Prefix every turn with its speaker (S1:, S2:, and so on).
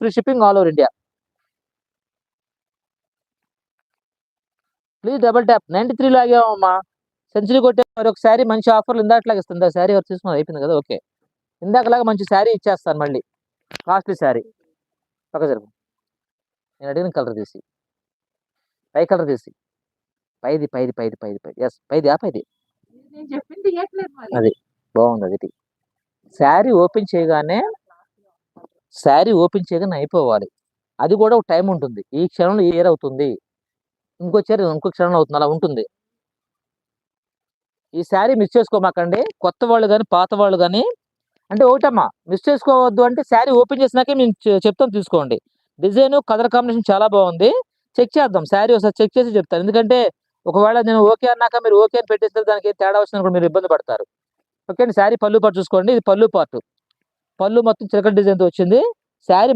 S1: Free shipping all over India. Please double tap. 93 లాగామమ్మా, century కొట్టే మరొక శారీ మంచి ఆఫర్లు ఇందాకలాగా ఇస్తుంది. ఆ శారీ ఎవరు తీసుకున్నారు, అయిపోయింది కదా, ఓకే. ఇందాకలాగా మంచి శారీ ఇచ్చేస్తాను మళ్ళీ, కాస్ట్లీ శారీ. పక్క జరుపు, నేను అడిగిన కలర్ తీసి, పై కలర్ తీసి, పైది పైది పైది పైది పైది, ఎస్ పైది, ఆ పైది, అది బాగుంది. అది శారీ ఓపెన్ చేయగానే అయిపోవాలి. అది కూడా ఒక టైం ఉంటుంది. ఈ క్షణంలో ఏ అవుతుంది, ఇంకో క్షణంలో అవుతుంది, అలా ఉంటుంది. ఈ శారీ మిస్ చేసుకోమాకండి, కొత్త వాళ్ళు కానీ పాత వాళ్ళు కానీ. అంటే ఒకటమ్మా, మిస్ చేసుకోవద్దు అంటే శారీ ఓపెన్ చేసినాకే మేము చెప్తాం తీసుకోండి. డిజైన్ కలర్ కాంబినేషన్ చాలా బాగుంది. చెక్ చేద్దాం, శారీ ఒకసారి చెక్ చేసి చెప్తాను. ఎందుకంటే ఒకవేళ నేను ఓకే అన్నాక మీరు ఓకే అని పెట్టేస్తే దానికి తేడా వచ్చినా కూడా మీరు ఇబ్బంది పడతారు. ఓకే అండి. శారీ పళ్ళు పాటు చూసుకోండి, ఇది పళ్ళు పార్ట్. పళ్ళు మొత్తం చిలకడ డిజైన్తో వచ్చింది. శారీ